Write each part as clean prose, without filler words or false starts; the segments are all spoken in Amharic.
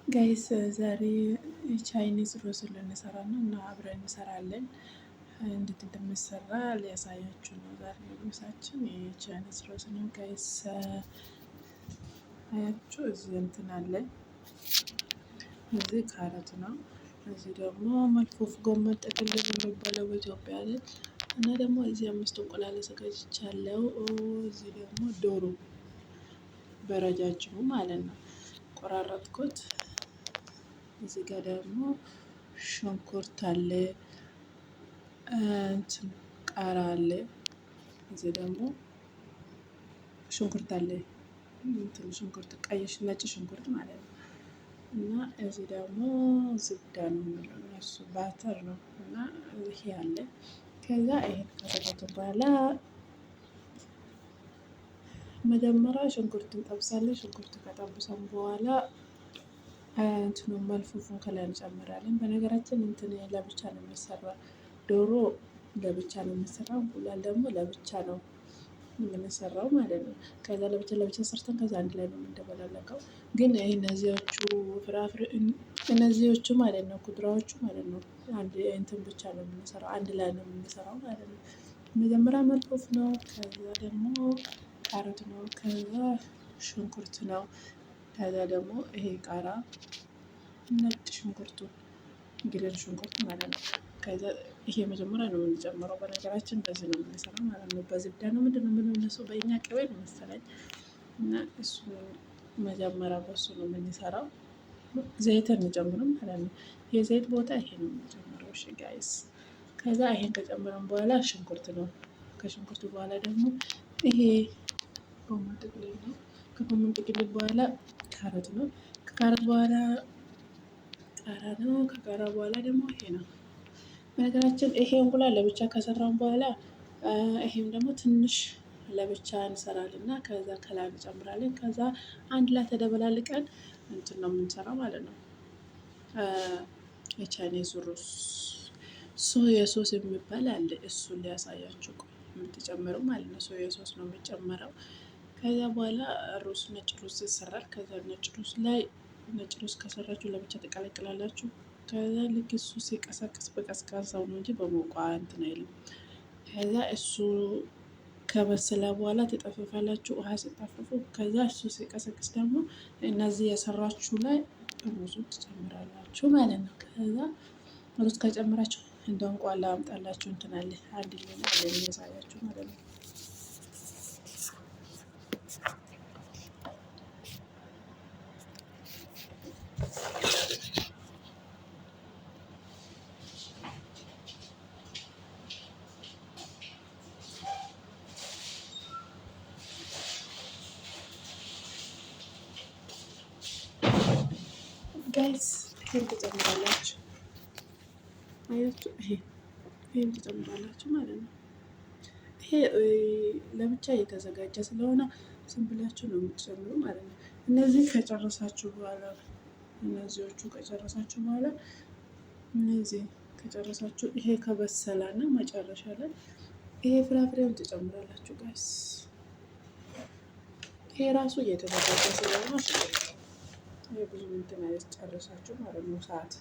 ጋይስ ዛሬ ቻይኒዝ ሮዝ ልንሰራ ነው እና አብረን እንሰራለን። እንዴት እንደምሰራ ሊያሳያችሁ ነው። ዛሬ ሮሳችን የቻይኒዝ ሮዝ ነው ጋይስ። አያችሁ እዚህ እንትን አለ፣ እዚህ ካሮት ነው። እዚህ ደግሞ መልፉፍ ጎመን ጥቅል የሚባለው በኢትዮጵያ ላይ እና ደግሞ እዚህ 5 እንቁላል አዘጋጅቻለሁ። እዚህ ደግሞ ዶሮ በረጃጅሙ ማለት ነው ቆራረጥኩት። እዚህ ጋር ደግሞ ሽንኩርት አለ፣ እንትን ቃራ አለ። እዚህ ደግሞ ሽንኩርት አለ፣ እንትን ሽንኩርት ቀይ ነጭ ሽንኩርት ማለት ነው። እና እዚህ ደግሞ ዝብዳ ነው የሚለው እነሱ ባተር ነው። እና ይሄ አለ። ከዛ ይሄን ካደረግን በኋላ መጀመሪያ ሽንኩርት እንጠብሳለን። ሽንኩርት ከጠብሰን በኋላ እንትኑ መልፉፉን ከላይ እንጨምራለን። በነገራችን እንትን ለብቻ ነው የሚሰራው፣ ዶሮ ለብቻ ነው የሚሰራው፣ እንቁላል ደግሞ ለብቻ ነው የምንሰራው ማለት ነው። ከዛ ለብቻ ለብቻ ሰርተን ከዛ አንድ ላይ ነው የምንደበላለቀው። ግን እነዚዎቹ ፍራፍሬ እነዚዎቹ ማለት ነው ኩድራዎቹ ማለት ነው አንድ እንትን ብቻ ነው የምንሰራው፣ አንድ ላይ ነው የምንሰራው ማለት ነው። መጀመሪያ መልፉፍ ነው፣ ከዛ ደግሞ ካሮት ነው፣ ከዛ ሽንኩርት ነው፣ ከዛ ደግሞ ይሄ ቃራ ነጭ ሽንኩርቱ ግሬን ሽንኩርት ማለት ነው። ከዛ ይሄ መጀመሪያ ነው የምንጨምረው። በነገራችን በዚህ ነው የምንሰራው ማለት ነው። በዝብዳ ነው ምንድነው የምንለው እነሱ በእኛ ቅቤ ነው መሰለኝ። እና እሱ መጀመሪያ በሱ ነው የምንሰራው። ዘይት አንጨምርም ማለት ነው። የዘይት ቦታ ይሄ ነው የምንጨምረው። እሺ ጋይስ፣ ከዛ ይሄን ከጨመረን በኋላ ሽንኩርት ነው። ከሽንኩርቱ በኋላ ደግሞ ይሄ ጎመን ጥቅልል ነው። ከጎመን ጥቅልል በኋላ ካሮት ነው። ከካሮት በኋላ ቃራ ነው። ከቃራ በኋላ ደግሞ ይሄ ነው። በነገራችን ይሄ እንቁላል ለብቻ ከሰራን በኋላ ይሄም ደግሞ ትንሽ ለብቻ እንሰራለን እና ከዛ ከላይ እንጨምራለን። ከዛ አንድ ላይ ተደበላልቀን እንትን ነው የምንሰራው ማለት ነው። የቻይኒዝ ሮዝ ሶያ ሶስ የሚባል አለ። እሱን ሊያሳያችሁ ቆይ የምትጨምረው ማለት ነው። ሶያ ሶስ ነው የሚጨመረው። ከዛ በኋላ ሩዝ ነጭ ሩዝ ይሰራል። ከዛ ነጭ ሩዝ ላይ ነጭ ሩዝ ከሰራችሁ ለብቻ ትቀላቅላላችሁ። ከዛ ልክ እሱ ሲቀሳቀስ በቀዝቃዛው ነው እንጂ በሞቋ እንትን አይልም። ከዛ እሱ ከበሰለ በኋላ ትጠፍፋላችሁ፣ ውሃ ስጠፍፉ። ከዛ እሱ ሲቀሰቅስ ደግሞ እነዚህ የሰራችሁ ላይ ሩዙን ትጨምራላችሁ ማለት ነው። ከዛ ሩዝ ከጨመራችሁ እንደ እንቋላ አምጣላችሁ እንትን አለ አንድ ላይ የሚያሳያችሁ ማለት ነው። ጋይስ ይሄን ትጨምራላችሁ። አያችሁ፣ ይሄን ትጨምራላችሁ ማለት ነው። ይሄ ለብቻ እየተዘጋጀ ስለሆነ ዝም ብላችሁ ነው የምትጨምሩ ማለት ነው። እነዚህ ከጨረሳችሁ በኋላ እነዚዎቹ ከጨረሳችሁ በኋላ እነዚህ ከጨረሳችሁ ይሄ ከበሰላና መጨረሻ ላይ ይሄ ፍራፍሬውን ትጨምራላችሁ ጋይስ። ይሄ ራሱ እየተዘጋጀ ስለሆነ ብዙ እንትን ጨረሳችሁ ማለት ነው። ሰዓት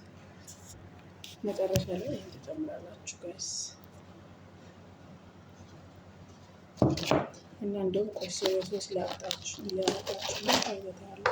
መጨረሻ ላይ ይሄን ትጨምራላችሁ ጋይስ። እና እንደውም ቁርስ ሶስት ሊያወጣችሁ ነው ታይበታለ።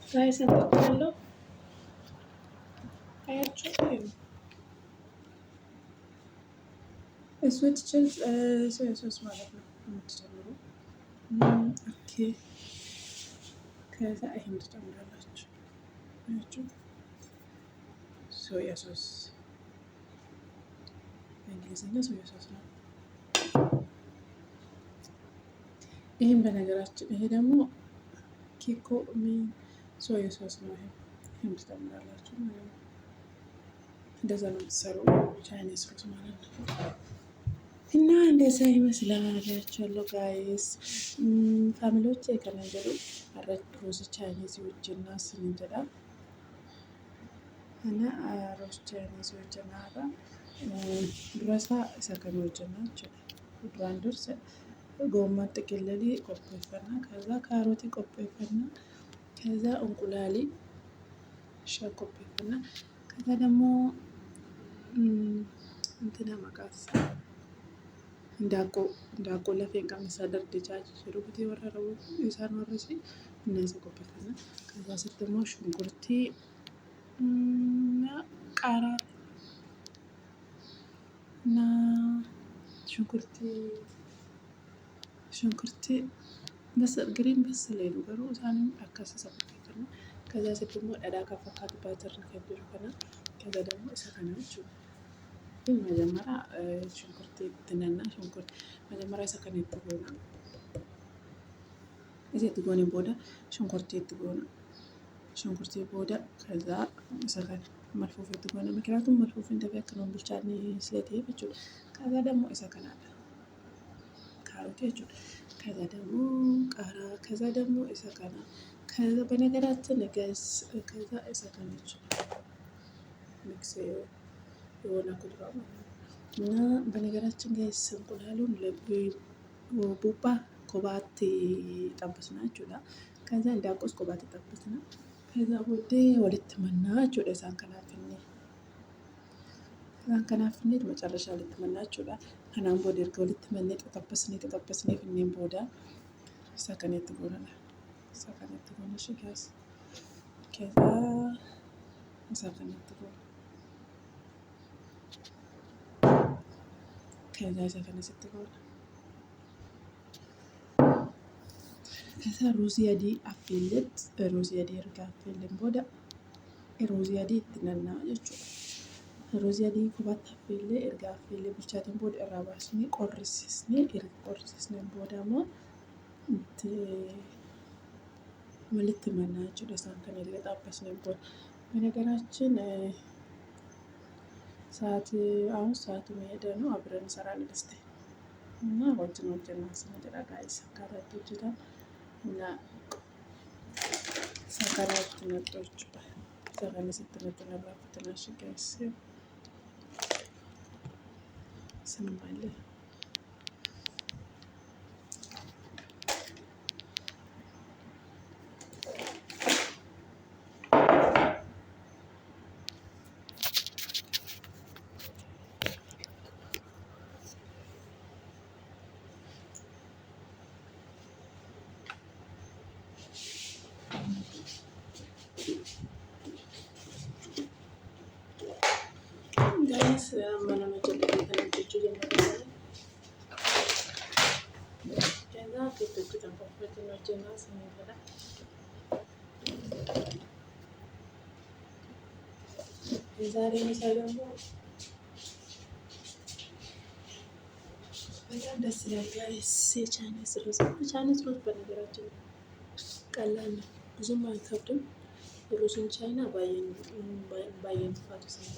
ጋይስ አጥቻለሁ። አያችሁ እሱ ትችል ሶያ ሶስ ማለት ነው የምትጨምሩ። ኦኬ ከዛ ይሄን ትጨምራላችሁ። አያችሁ ሶያ ሶስ በእንግሊዝኛ ሶያ ሶስ ነው። ይህም በነገራችን ይሄ ደግሞ ኪኮ ሚን ሶያ ሶስ ነው። ይሄን ትጨምራላችሁ ማለት ነው። እንደዛ ነው የምትሰሩ ቻይኒዝ ሩዝ ማለት ነው። እና እንደዛ ይመስላል ያላችኋለሁ ጋይስ ፋሚሊዎች ከነገሩ አረት ሩዝ ቻይኒዝ ወጅና ስንጀዳ እና ሩዝ ቻይኒዝ ወጅና አራ ዱረሳ ሰከን ወጅናቸው ዱራን ዱርስ ጎመን ጥቅልል ቆርጦፈና ከዛ ካሮቲ ቆርጦፈና ከዛ እንቁላሊ ሸቆፈና ከዛ ደግሞ እንትና መቃስ እንዳቆ ለፌን ቀምሳ ደርድቻች ሽሩብቲ ወረረው ኢሳን ወረሲ እነዚህ ቆፈፈና ከዛ ስር ደግሞ ሽንኩርቲ እና ቃራ እና ሽንኩርቲ ግሪን በስል ሄዱ ገሩ እሳንን አካሰሰ ቆፈፈና ከዛ ስር ደግሞ ደዳ ከፈካት ባተር ከብሩ ከና ከዛ ደግሞ እሳከናች መጀመሪያ ሽንኩርት ትነና ሽንኩርት መጀመሪያ ሰከን ይትጎና እዚህ ትጎኒ ቦዳ ሽንኩርት ይትጎና ሽንኩርት ቦዳ ከዛ ሰከን መልፎፍ ይትጎና ምክንያቱም መልፎፍ እንደበከነው ብቻ ነው ስለቴ ብቻ ከዛ ደግሞ ይሰከናል ካሮት ይጭ ከዛ ደግሞ ቃራ ከዛ ደግሞ ይሰከና ከዛ በነገራችን ገስ ከዛ ይሰከናች ሚክስ የሆነ ኩድራ እና በነገራችን ጋር እንቁላሉን ቡባ ኮባት ጠብስናችሁ ከዛ እንዳቆስ ኮባት ጠብስና ከዛ ወደት መናችሁ ለሳን ከናፍኔ መጨረሻ ልትመናችሁ ከናም ቦዲ እርገው ልትመነ ተጠበስኔ ፍኔም ቦዳ ሰከኔት ጎረና ሰከኔት ጎረሽ ጋስ ከዛ ሰከኔት ጎረና ከዛ ሰከነ ስትጎና ከዛ ሩዝ ያዲ አፍለት ሩዝ ያዲ እርጋ አፍልን ቦዳ ሩዝ ያዲ ትነና ይቹ ሩዝ ያዲ ኩባት አፍለ እርጋ አፍለ ብቻትን ቦዳ ራባስኒ ቆርስስኒ ቦዳማ መልት መናችሁ ለሳን ከነ ለጣበስኒ ቦዳ በነገራችን ሰዓት አሁን ሰዓቱ መሄደ ነው። አብረን እንሰራለን እስቲ እና ወጭና ስንጀራ ጋይስ ካራቱ ጅታ እና ሰካራቱ ነጥቶች ሰካራቱ ስትነጥ ነበር ትናሽ ጋይስ ስንባል ጋይስ ማነው ተነጭቹ ጀመረ ከዛ ከትጭ ተንፈፈት ነው ጀና ስንበላ ዛሬ ምሳ ደግሞ በጣም ደስ ይላል ጋይስ የቻይኒዝ ሩዝ በነገራችን ቀላል ነው ብዙም አይከብድም ሩዝን ቻይና ባየን ጥፋቱ ስንት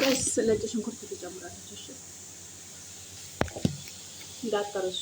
ጋይስ ነጭ ሽንኩርት ትጨምራለች። እሺ እንዳትረሱ።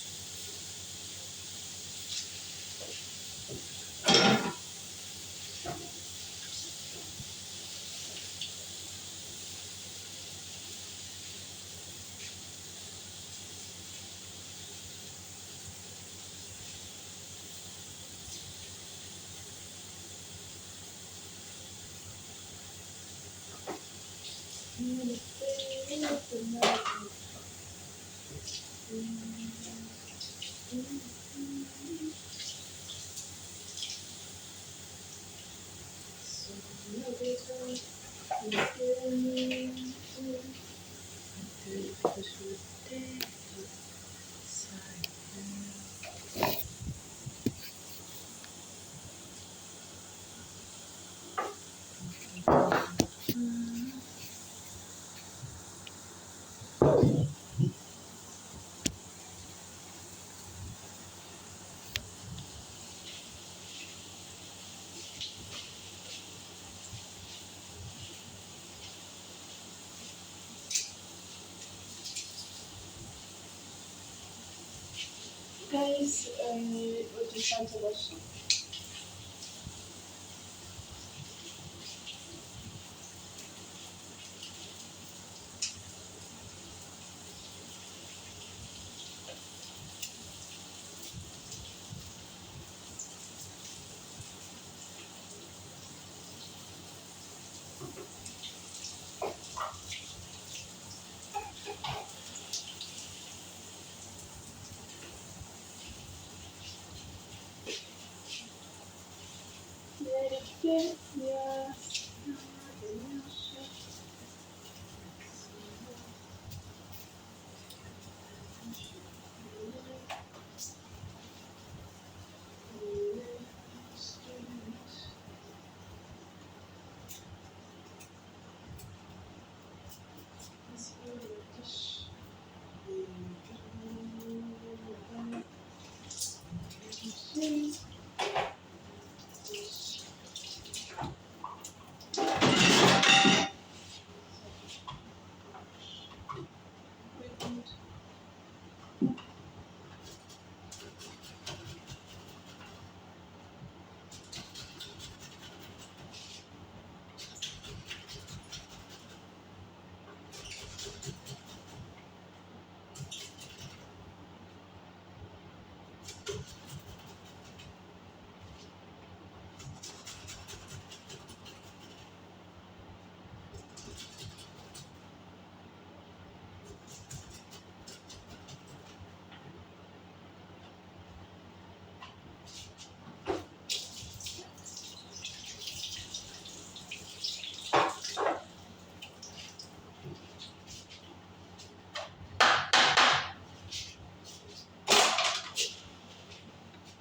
Guys, oggi è tanto adesso.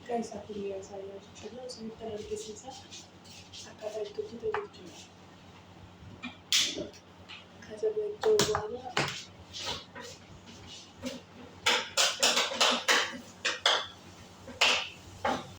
Guys, aku lihat saya karena sebentar lagi sisa akan itu kita lucu. Kaca betul banget.